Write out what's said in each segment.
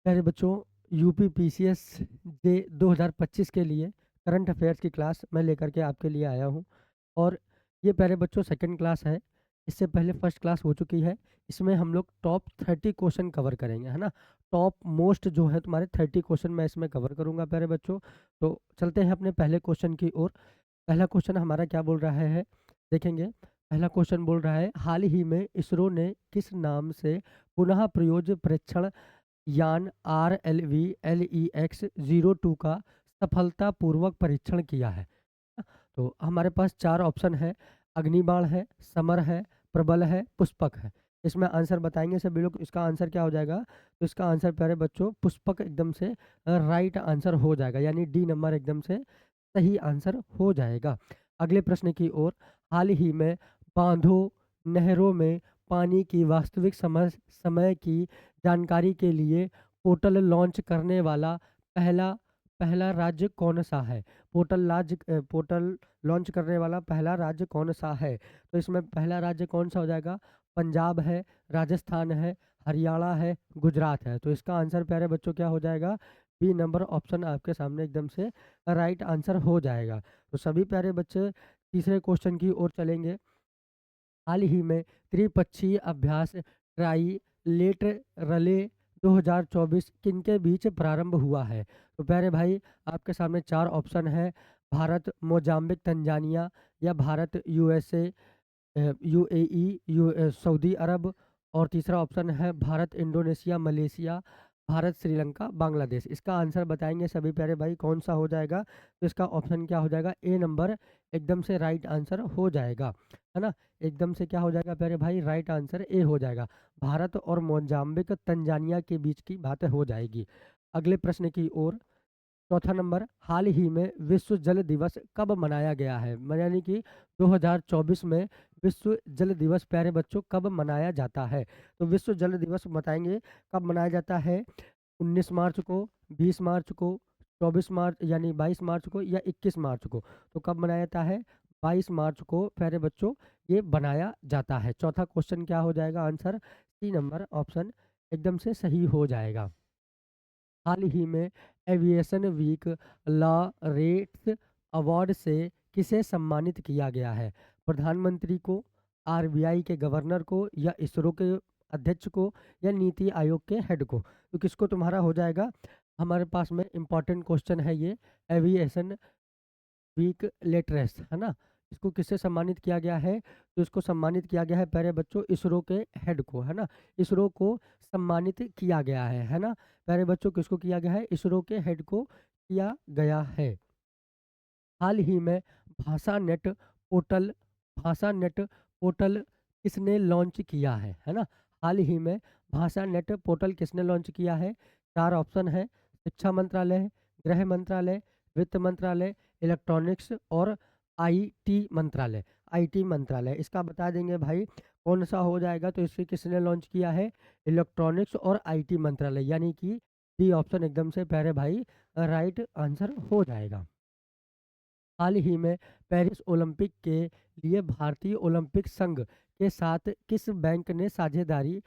प्यारे बच्चों, UP PCS जे 2025 के लिए करंट अफेयर्स की क्लास मैं लेकर के आपके लिए आया हूं। और ये प्यारे बच्चों सेकंड क्लास है। इससे पहले फर्स्ट क्लास हो चुकी है। इसमें हम लोग टॉप 30 क्वेश्चन कवर करेंगे, है ना। टॉप मोस्ट जो है तुम्हारे 30 क्वेश्चन मैं इसमें कवर करूंगा प्यारे बच्चों। तो चलते हैं अपने पहले क्वेश्चन की ओर। पहला क्वेश्चन हमारा क्या बोल रहा है देखेंगे। पहला क्वेश्चन बोल रहा है, हाल ही में इसरो ने किस नाम से पुनः प्रयोज्य परीक्षण यान RLV-LEX-02 का सफलतापूर्वक परीक्षण किया है। तो हमारे पास चार ऑप्शन है। अग्निबाण है, समर है, प्रबल है, पुष्पक है। इसमें आंसर बताएंगे सभी लोग। इसका आंसर क्या हो जाएगा? तो इसका आंसर प्यारे बच्चों पुष्पक एकदम से राइट आंसर हो जाएगा, यानी डी नंबर एकदम से सही आंसर हो जाएगा। अगले प्रश्न की ओर। हाल ही में बांधों, नहरों में पानी की वास्तविक समय की जानकारी के लिए पोर्टल लॉन्च करने वाला पहला पहला राज्य कौन सा है? पोर्टल लॉन्च करने वाला पहला राज्य कौन सा है? तो इसमें पहला राज्य कौन सा हो जाएगा? पंजाब है, राजस्थान है, हरियाणा है, गुजरात है। तो इसका आंसर प्यारे बच्चों क्या हो जाएगा? बी नंबर ऑप्शन आपके सामने एकदम से राइट आंसर हो जाएगा। तो सभी प्यारे बच्चे तीसरे क्वेश्चन की ओर चलेंगे। हाल ही में त्रिपक्षीय अभ्यास ट्राई लेट रले 2024 किनके बीच प्रारंभ हुआ है? तो प्यारे भाई आपके सामने चार ऑप्शन है। भारत मोजाम्बिक तंजानिया, या भारत यूएसए, यूएई सऊदी अरब, और तीसरा ऑप्शन है भारत इंडोनेशिया मलेशिया, भारत श्रीलंका बांग्लादेश। इसका आंसर बताएंगे सभी प्यारे भाई कौन सा हो जाएगा? तो इसका ऑप्शन क्या हो जाएगा? ए नंबर एकदम से राइट आंसर हो जाएगा, है ना। एकदम से क्या हो जाएगा प्यारे भाई? राइट आंसर ए हो जाएगा। भारत और मोजाम्बिक तंजानिया के बीच की बात हो जाएगी। अगले प्रश्न की ओर। चौथा नंबर, हाल ही में विश्व जल दिवस कब मनाया गया है? यानी कि 2024 में विश्व जल दिवस प्यारे बच्चों कब मनाया जाता है? तो विश्व जल दिवस बताएंगे कब मनाया जाता है। 19 मार्च को, 20 मार्च को, 24 मार्च यानी 22 मार्च को, या 21 मार्च को? तो कब मनाया जाता है? 22 मार्च को प्यारे बच्चों ये बनाया जाता है। चौथा क्वेश्चन क्या हो जाएगा? आंसर सी नंबर ऑप्शन एकदम से सही हो जाएगा। हाल ही में एविएशन वीक लॉरेट्स अवार्ड से किसे सम्मानित किया गया है? प्रधानमंत्री को, आरबीआई के गवर्नर को, या इसरो के अध्यक्ष को, या नीति आयोग के हेड को? तो किसको तुम्हारा हो जाएगा? हमारे पास में इंपॉर्टेंट क्वेश्चन है ये। एविएशन वीक लेटरेस, है ना। इसको किससे सम्मानित किया गया है? तो इसको सम्मानित किया गया है प्यारे बच्चों इसरो के हेड को, है ना। इसरो को सम्मानित किया गया है ना। प्यारे बच्चों किसको किया गया है? इसरो के हेड को किया गया है। हाल ही में भाषा नेट पोर्टल भाषा नेट पोर्टल किसने लॉन्च किया है ना। हाल ही में भाषा नेट पोर्टल किसने लॉन्च किया है? चार ऑप्शन है। शिक्षा मंत्रालय, गृह मंत्रालय, वित्त मंत्रालय, इलेक्ट्रॉनिक्स और आईटी मंत्रालय। आईटी मंत्रालय इसका बता देंगे भाई कौन सा हो जाएगा? तो इसे किसने लॉन्च किया है? इलेक्ट्रॉनिक्स और आईटी मंत्रालय, यानी कि डी ऑप्शन एकदम से प्यारे भाई राइट आंसर हो जाएगा। हाल ही में पेरिस ओलंपिक के लिए भारतीय ओलंपिक संघ के साथ किस बैंक ने साझेदारी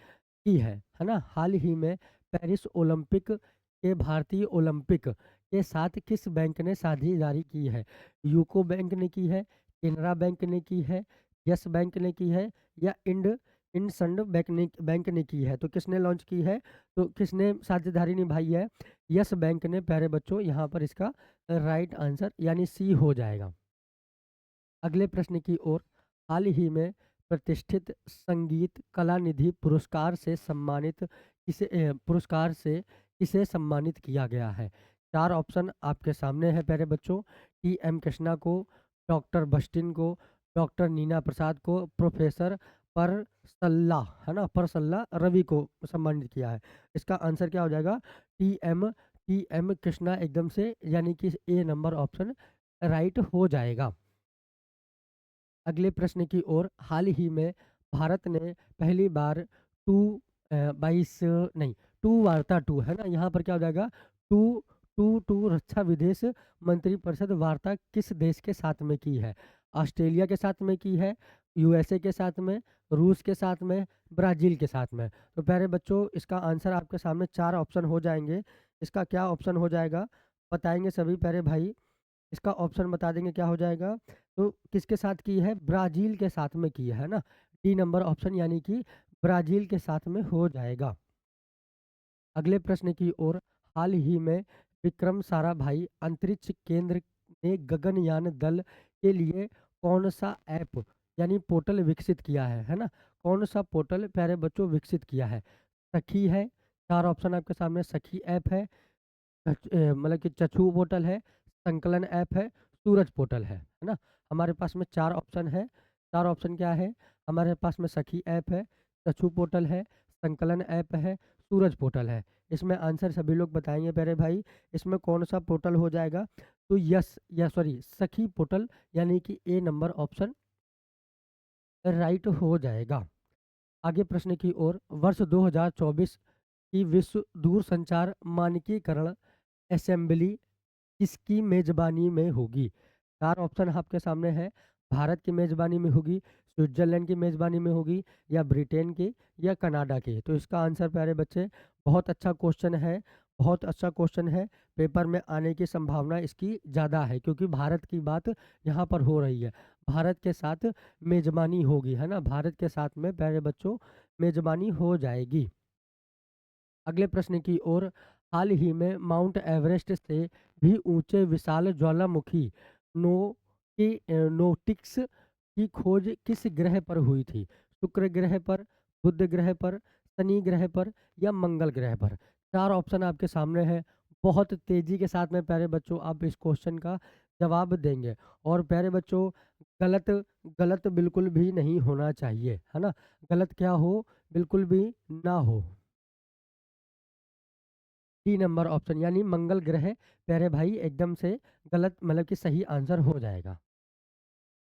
की है ना। हाल ही में पेरिस ओलंपिक के भारतीय ओलंपिक के साथ किस बैंक ने साझेदारी की है? यूको बैंक ने की है, केनरा बैंक ने की है, यस बैंक ने की है, या इंडसंड बैंक ने की है? तो किसने लॉन्च की है? तो किसने साझेदारी निभाई है? यस बैंक ने प्यारे बच्चों यहाँ पर इसका राइट आंसर यानी सी हो जाएगा। अगले प्रश्न की ओर। हाल ही में प्रतिष्ठित संगीत कला निधि पुरस्कार से किसे सम्मानित किया गया है? चार ऑप्शन आपके सामने है प्यारे बच्चों। टी.एम. कृष्णा को, डॉक्टर बस्टिन को, डॉक्टर नीना प्रसाद को, प्रोफेसर परसल्ला, है ना, परसल्ला रवि को सम्मानित किया है। इसका आंसर क्या हो जाएगा? टी एम कृष्णा एकदम से, यानी कि ए नंबर ऑप्शन राइट हो जाएगा। अगले प्रश्न की ओर। हाल ही में भारत ने पहली बार टू 22 नहीं टू वार्ता टू, है ना, यहाँ पर क्या हो जाएगा? टू टू टू रक्षा विदेश मंत्रिपरिषद वार्ता किस देश के साथ में की है? ऑस्ट्रेलिया के साथ में की है, यूएसए के साथ में, रूस के साथ में, ब्राज़ील के साथ में। तो प्यारे बच्चों इसका आंसर आपके सामने 4 ऑप्शन हो जाएँगे। इसका क्या ऑप्शन हो जाएगा? बताएँगे सभी प्यारे भाई। इसका ऑप्शन बता देंगे क्या हो जाएगा? तो किसके साथ की है? ब्राज़ील के साथ में की है ना? डी नंबर ऑप्शन यानी कि ब्राज़ील के साथ में हो जाएगा। अगले प्रश्न की ओर, हाल ही में विक्रम साराभाई अंतरिक्ष केंद्र ने गगनयान दल के लिए कौन सा ऐप यानी पोर्टल विकसित किया है ना? कौन सा पोर्टल प्यारे बच्चों विकसित किया है? सखी है, 4 ऑप्शन आपके सामने, सखी ऐप है, मतलब कि चक्षु पोर्टल है, संकलन ऐप है, सूरज पोर्टल है ना? हमारे पास में 4 ऑप्शन है। 4 ऑप्शन क्या है? हमारे पास में सखी ऐप है, चक्षु पोर्टल है, संकलन ऐप है, सूरज पोर्टल है। इसमें आंसर सभी लोग बताएँगे प्यारे भाई, इसमें कौन-सा पोर्टल हो जाएगा? तो यस या सॉरी सखी पोर्टल यानी कि ए नंबर ऑप्शन राइट हो जाएगा। आगे प्रश्न की ओर, वर्ष 2024 की विश्व दूरसंचार मानकीकरण असेंबली किसकी मेज़बानी में होगी? 4 ऑप्शन आपके सामने हैं। भारत की मेज़बानी में होगी, स्विट्ज़रलैंड की मेज़बानी में होगी, या ब्रिटेन की, या कनाडा की। तो इसका आंसर प्यारे बच्चे, बहुत अच्छा क्वेश्चन है, बहुत अच्छा क्वेश्चन है। पेपर में आने की संभावना इसकी ज़्यादा है क्योंकि भारत की बात यहाँ पर हो रही है। भारत के साथ मेज़बानी होगी, है ना? भारत के साथ में प्यारे बच्चों मेज़बानी हो जाएगी। अगले प्रश्न की ओर, हाल ही में माउंट एवरेस्ट से भी ऊंचे विशाल ज्वालामुखी नो नोटिक्स की खोज किस ग्रह पर हुई थी? शुक्र ग्रह पर, बुध ग्रह पर, शनि ग्रह पर, या मंगल ग्रह पर? 4 ऑप्शन आपके सामने है। बहुत तेजी के साथ में प्यारे बच्चों आप इस क्वेश्चन का जवाब देंगे। और प्यारे बच्चों, गलत गलत बिल्कुल भी नहीं होना चाहिए, है ना? गलत क्या हो? बिल्कुल भी ना हो। डी नंबर ऑप्शन यानी मंगल ग्रह प्यारे भाई एकदम से गलत, मतलब कि सही आंसर हो जाएगा।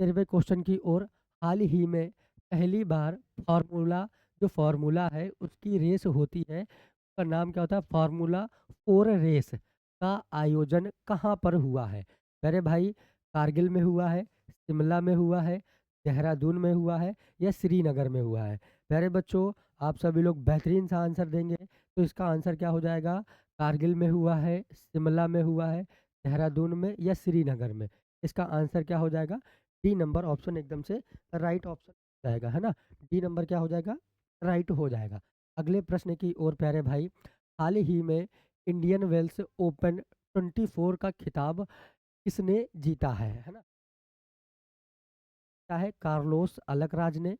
13वें क्वेश्चन की ओर, हाल ही में पहली बार फार्मूला जो फार्मूला है उसकी रेस होती है, उसका नाम क्या होता है? फार्मूला 4 रेस का आयोजन कहाँ पर हुआ है? प्यारे भाई, कारगिल में हुआ है, शिमला में हुआ है, देहरादून में हुआ है, या श्रीनगर में हुआ है? प्यारे बच्चों आप सभी लोग बेहतरीन सा आंसर देंगे। तो इसका आंसर क्या हो जाएगा? कारगिल में हुआ है, शिमला में हुआ है, देहरादून में, या श्रीनगर में? इसका आंसर क्या हो जाएगा? डी नंबर ऑप्शन एकदम से राइट ऑप्शन हो जाएगा, है ना? डी नंबर क्या हो जाएगा? राइट हो जाएगा। अगले प्रश्न की ओर प्यारे भाई, हाल ही में इंडियन वेल्स ओपन 24 का खिताब किसने जीता है ना? चाहे कार्लोस अलकराज ने,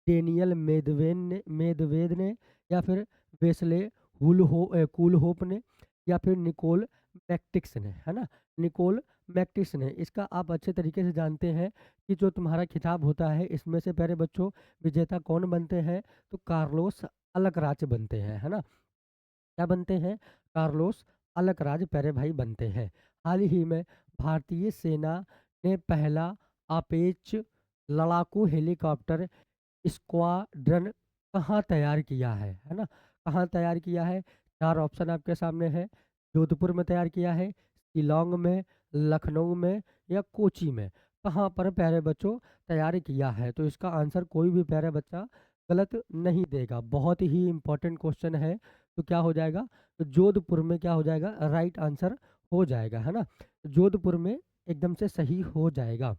डेनियल मेदवेद ने, या फिर वेस्ले कूलहोप ने, या फिर निकोल मैक्टिक्स ने, है ना? निकोल मैक्टिक्स ने। इसका आप अच्छे तरीके से जानते हैं कि जो तुम्हारा खिताब होता है इसमें से प्यारे बच्चों विजेता कौन बनते हैं? तो कार्लोस अलकराज बनते हैं, है ना? क्या बनते हैं? कार्लोस अलकराज प्यारे भाई बनते हैं। हाल ही में भारतीय सेना ने पहला अपेच लड़ाकू हेलीकॉप्टर स्क्वाड्रन कहाँ तैयार किया है ना? कहाँ तैयार किया है? 4 ऑप्शन आपके सामने है। जोधपुर में तैयार किया है, शिलांग में, लखनऊ में, या कोची में? कहाँ पर प्यारे बच्चों तैयार किया है? तो इसका आंसर कोई भी प्यारा बच्चा गलत नहीं देगा। बहुत ही इंपॉर्टेंट क्वेश्चन है। तो क्या हो जाएगा? तो जोधपुर में क्या हो जाएगा? राइट आंसर हो जाएगा, है ना? जोधपुर में एकदम से सही हो जाएगा।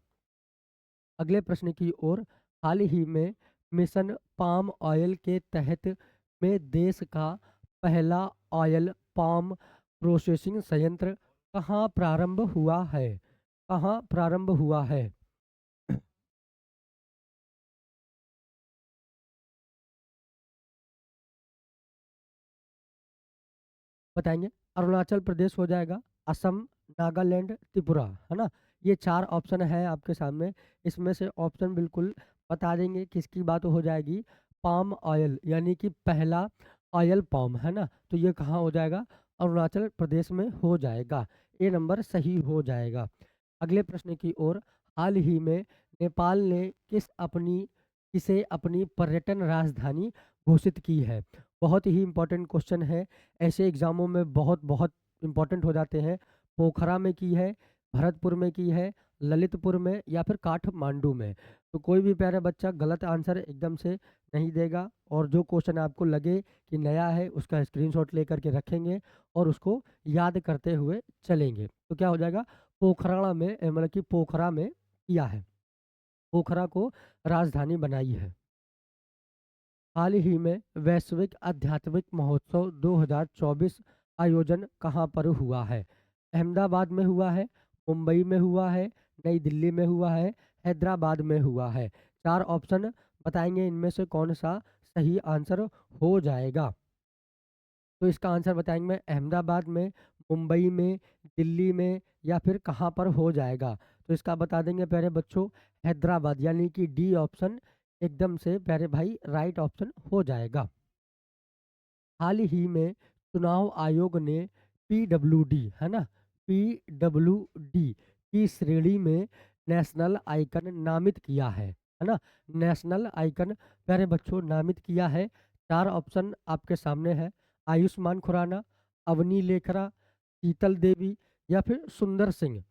अगले प्रश्न की ओर, हाल ही में मिशन पाम ऑयल के तहत में देश का पहला ऑयल पाम प्रोसेसिंग संयंत्र कहाँ प्रारंभ हुआ है? कहाँ प्रारंभ हुआ है? बताएंगे। अरुणाचल प्रदेश हो जाएगा, असम, नागालैंड, त्रिपुरा, है ना? ये 4 ऑप्शन है आपके सामने। इसमें से ऑप्शन बिल्कुल बता देंगे किसकी बात हो जाएगी। पाम ऑयल यानी कि पहला ऑयल पाम, है ना? तो ये कहाँ हो जाएगा? अरुणाचल प्रदेश में हो जाएगा। ए नंबर सही हो जाएगा। अगले प्रश्न की ओर, हाल ही में नेपाल ने किसे अपनी पर्यटन राजधानी घोषित की है? बहुत ही इंपॉर्टेंट क्वेश्चन है। ऐसे एग्जामों में बहुत बहुत इंपॉर्टेंट हो जाते हैं। पोखरा में की है, भरतपुर में की है, ललितपुर में, या फिर काठमांडू में? तो कोई भी प्यारा बच्चा गलत आंसर एकदम से नहीं देगा, और जो क्वेश्चन आपको लगे कि नया है उसका स्क्रीनशॉट लेकर के रखेंगे और उसको याद करते हुए चलेंगे। तो क्या हो जाएगा, पोखरण में मतलब कि पोखरा में किया है, पोखरा को राजधानी बनाई है। हाल ही में वैश्विक आध्यात्मिक महोत्सव 2024 आयोजन कहाँ पर हुआ है? अहमदाबाद में हुआ है, मुंबई में हुआ है, नई दिल्ली में हुआ है, हैदराबाद में हुआ है। 4 ऑप्शन बताएंगे, इनमें से कौन सा सही आंसर हो जाएगा। तो इसका आंसर बताएंगे मैं, अहमदाबाद में, मुंबई में, दिल्ली में, या फिर कहाँ पर हो जाएगा। तो इसका बता देंगे प्यारे बच्चों, हैदराबाद, यानी कि डी ऑप्शन एकदम से प्यारे भाई राइट ऑप्शन हो जाएगा। हाल ही में चुनाव आयोग ने पीडब्ल्यूडी, है ना, पीडब्ल्यूडी की श्रेणी में नेशनल आइकन नामित किया है ना, नेशनल आइकन प्यारे बच्चों नामित किया है। 4 ऑप्शन आपके सामने है, आयुष्मान खुराना, अवनी लेखरा, शीतल देवी, या फिर सुंदर सिंह।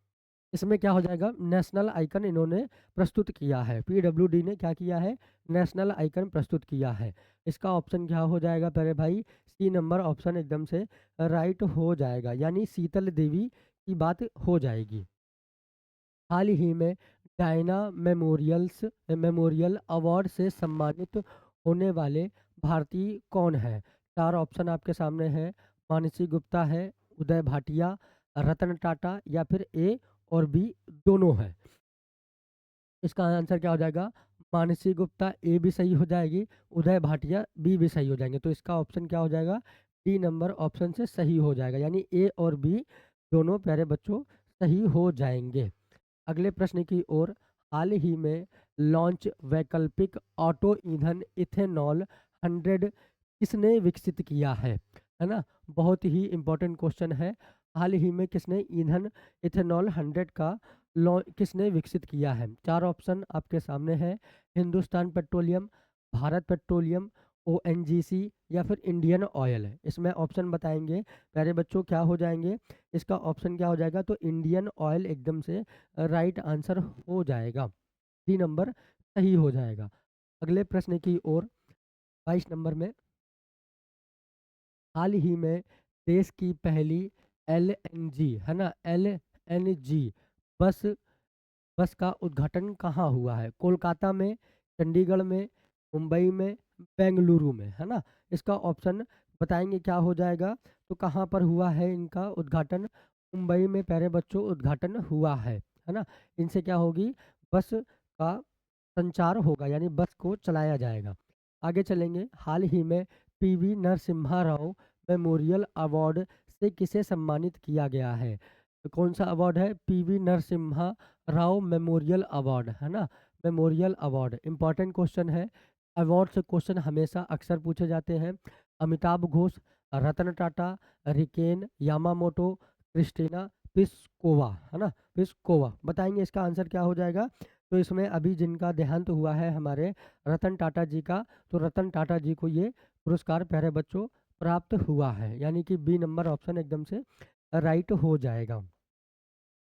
इसमें क्या हो जाएगा, नेशनल आइकन इन्होंने प्रस्तुत किया है, पीडब्ल्यूडी ने क्या किया है, नेशनल आइकन प्रस्तुत किया है। इसका ऑप्शन क्या हो जाएगा प्यारे भाई, सी नंबर ऑप्शन एकदम से राइट हो जाएगा, यानी शीतल देवी की बात हो जाएगी। हाल ही में डायना मेमोरियल अवार्ड से सम्मानित होने वाले भारतीय कौन है? 4 ऑप्शन आपके सामने हैं, मानसी गुप्ता है, उदय भाटिया, रतन टाटा, या फिर ए और बी दोनों है। इसका आंसर क्या हो जाएगा, मानसी गुप्ता ए भी सही हो जाएगी, उदय भाटिया बी भी सही हो जाएंगे। तो इसका ऑप्शन क्या हो जाएगा, डी नंबर ऑप्शन से सही हो जाएगा, यानी ए और बी दोनों प्यारे बच्चों सही हो जाएंगे। अगले प्रश्न की ओर, हाल ही में लॉन्च वैकल्पिक ऑटो ईंधन इथेनॉल 100 किसने विकसित किया है ना, बहुत ही इंपॉर्टेंट क्वेश्चन है। हाल ही में किसने ईंधन इथेनॉल 100 का किसने विकसित किया है? 4 ऑप्शन आपके सामने है, Hindustan petroleum, Bharat petroleum, ONGC, या फिर इंडियन ऑयल है। इसमें ऑप्शन बताएंगे प्यारे बच्चों क्या हो जाएंगे, इसका ऑप्शन क्या हो जाएगा, तो इंडियन ऑयल एकदम से राइट आंसर हो जाएगा, डी नंबर सही हो जाएगा। अगले प्रश्न की ओर, 22 नंबर में, हाल ही में देश की पहली एलएनजी, है ना, एलएनजी बस बस का उद्घाटन कहाँ हुआ है? कोलकाता में, चंडीगढ़ में, मुंबई में, बेंगलुरु में, है ना। इसका ऑप्शन बताएंगे क्या हो जाएगा, तो कहाँ पर हुआ है इनका उद्घाटन? मुंबई में प्यारे बच्चों उद्घाटन हुआ है ना। इनसे क्या होगी, बस का संचार होगा, यानी बस को चलाया जाएगा। आगे चलेंगे, हाल ही में PV Narasimha Rao memorial award से किसे सम्मानित किया गया है? तो कौन सा अवार्ड है? पीवी नरसिम्हा राव मेमोरियल अवार्ड, है ना, मेमोरियल अवार्ड। इंपॉर्टेंट क्वेश्चन है, अवार्ड से क्वेश्चन हमेशा अक्सर पूछे जाते हैं। Amitav Ghosh, Ratan Tata, Riken Yamamoto, Kristina Piskova, है ना, पिस्कोवा। बताएंगे इसका आंसर क्या हो जाएगा। तो इसमें अभी जिनका देहांत हुआ है हमारे रतन टाटा जी का, तो रतन टाटा जी को ये पुरस्कार प्यारे बच्चों प्राप्त हुआ है, यानी कि बी नंबर ऑप्शन एकदम से राइट हो जाएगा।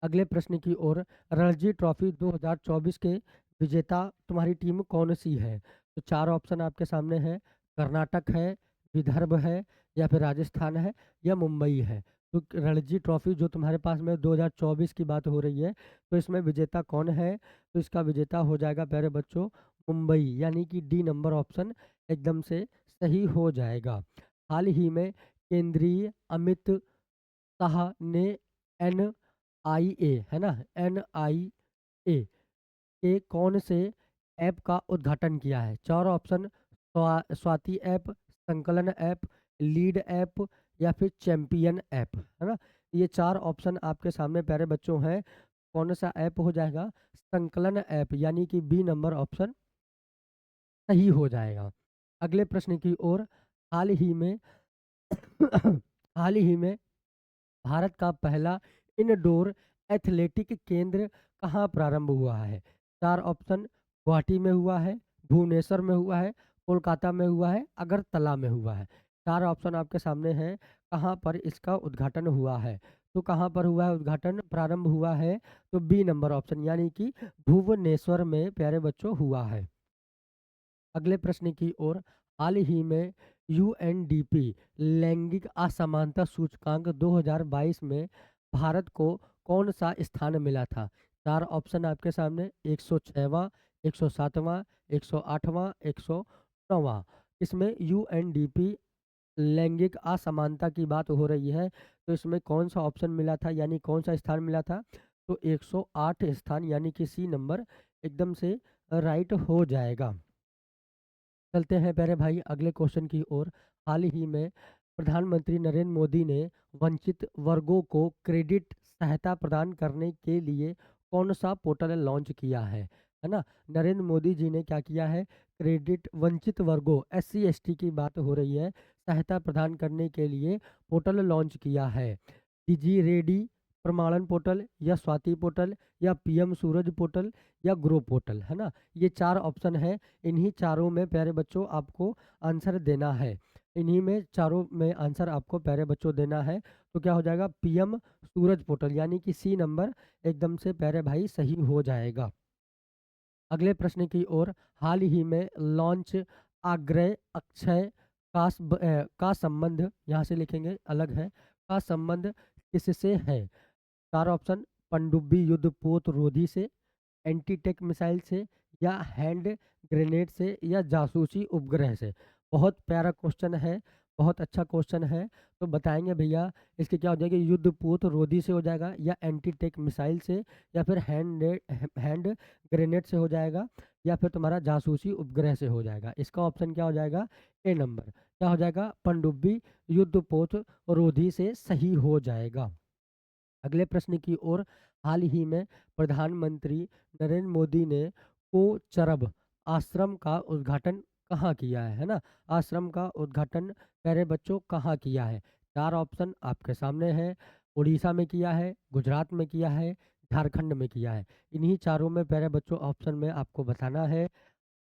अगले प्रश्न की ओर, रणजी ट्रॉफी 2024 के विजेता तुम्हारी टीम कौन सी है? तो 4 ऑप्शन आपके सामने हैं, कर्नाटक है, विदर्भ है, या फिर राजस्थान है, या मुंबई है। तो रणजी ट्रॉफी जो तुम्हारे पास में 2024 की बात हो रही है, तो इसमें विजेता कौन है? तो इसका विजेता हो जाएगा प्यारे बच्चों मुंबई, यानी कि डी नंबर ऑप्शन एकदम से सही हो जाएगा। हाल ही में केंद्रीय अमित शाह ने NIA, है ना, NIA के कौन से ऐप का उद्घाटन किया है? 4 ऑप्शन, स्वाति ऐप, संकलन ऐप, लीड ऐप, या फिर चैंपियन ऐप, है ना। ये 4 ऑप्शन आपके सामने प्यारे बच्चों हैं, कौन सा ऐप हो जाएगा? संकलन ऐप, यानी कि बी नंबर ऑप्शन सही हो जाएगा। अगले प्रश्न की ओर, हाल ही में हाल ही में भारत का पहला इनडोर एथलेटिक केंद्र कहाँ प्रारंभ हुआ है? 4 ऑप्शन, गुवाहाटी में हुआ है, भुवनेश्वर में हुआ है, कोलकाता में हुआ है, अगरतला में हुआ है। 4 ऑप्शन आपके सामने हैं, कहाँ पर इसका उद्घाटन हुआ है? तो कहाँ पर हुआ है उद्घाटन, प्रारंभ हुआ है? तो बी नंबर ऑप्शन, यानी कि भुवनेश्वर में प्यारे बच्चों हुआ है। अगले प्रश्न की ओर, हाल ही में यूएनडीपी लैंगिक असमानता सूचकांक 2022 में भारत को कौन सा स्थान मिला था? चार ऑप्शन आपके सामने, 106वां, 107वां, 108वां, 109वां। इसमें यूएनडीपी लैंगिक असमानता की बात हो रही है, तो इसमें कौन सा ऑप्शन मिला था, यानी कौन सा स्थान मिला था? तो 108 स्थान, यानी कि सी नंबर एकदम से राइट हो जाएगा। चलते हैं प्यारे भाई अगले क्वेश्चन की ओर। हाल ही में प्रधानमंत्री नरेंद्र मोदी ने वंचित वर्गों को क्रेडिट सहायता प्रदान करने के लिए कौन सा पोर्टल लॉन्च किया है ना? नरेंद्र मोदी जी ने क्या किया है? क्रेडिट वंचित वर्गों SC ST की बात हो रही है, सहायता प्रदान करने के लिए पोर्टल लॉन्च किया है। डिजी रेडी प्रमाणन पोर्टल, या स्वाति पोर्टल, या पीएम सूरज पोर्टल, या ग्रो पोर्टल, है ना? ये चार ऑप्शन है। इन्हीं चारों में प्यारे बच्चों आपको आंसर देना है। इन्हीं में चारों में आंसर आपको प्यारे बच्चों देना है। तो क्या हो जाएगा? पीएम सूरज पोर्टल, यानी कि सी नंबर एकदम से प्यारे भाई सही हो जाएगा। अगले प्रश्न की ओर, हाल ही में लॉन्च आग्रह अक्षय का संबंध, यहाँ से लिखेंगे अलग है, का संबंध किससे है? चार ऑप्शन, पनडुब्बी युद्ध पोत रोधी से, एंटी टेक मिसाइल से, या हैंड ग्रेनेड से, या जासूसी उपग्रह से। बहुत प्यारा क्वेश्चन है, बहुत अच्छा क्वेश्चन है। तो बताएंगे भैया इसके क्या हो जाएगा? युद्ध पोत रोधी से हो जाएगा, या एंटी टेक मिसाइल से, या फिर हैंड ग्रेनेड से हो जाएगा, या फिर तुम्हारा जासूसी उपग्रह से हो जाएगा। इसका ऑप्शन क्या हो जाएगा? ए नंबर क्या हो जाएगा? पनडुब्बी युद्ध पोत रोधी से सही हो जाएगा। अगले प्रश्न की ओर, हाल ही में प्रधानमंत्री नरेंद्र मोदी ने कोचरब आश्रम का उद्घाटन कहाँ किया है ना? आश्रम का उद्घाटन प्यारे बच्चों कहाँ किया है? चार ऑप्शन आपके सामने है। उड़ीसा में किया है, गुजरात में किया है, झारखंड में किया है। इन्हीं चारों में प्यारे बच्चों ऑप्शन में आपको बताना है।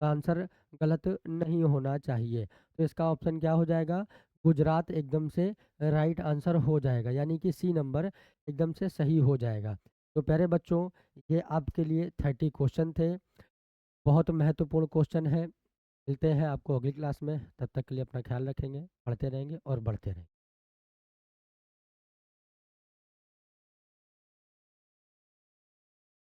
आंसर गलत नहीं होना चाहिए। तो इसका ऑप्शन क्या हो जाएगा? गुजरात एकदम से राइट आंसर हो जाएगा, यानी कि सी नंबर एकदम से सही हो जाएगा। तो प्यारे बच्चों, ये आपके लिए 30 क्वेश्चन थे। बहुत महत्वपूर्ण क्वेश्चन है। मिलते हैं आपको अगली क्लास में, तब तक के लिए अपना ख्याल रखेंगे, पढ़ते रहेंगे और बढ़ते रहेंगे।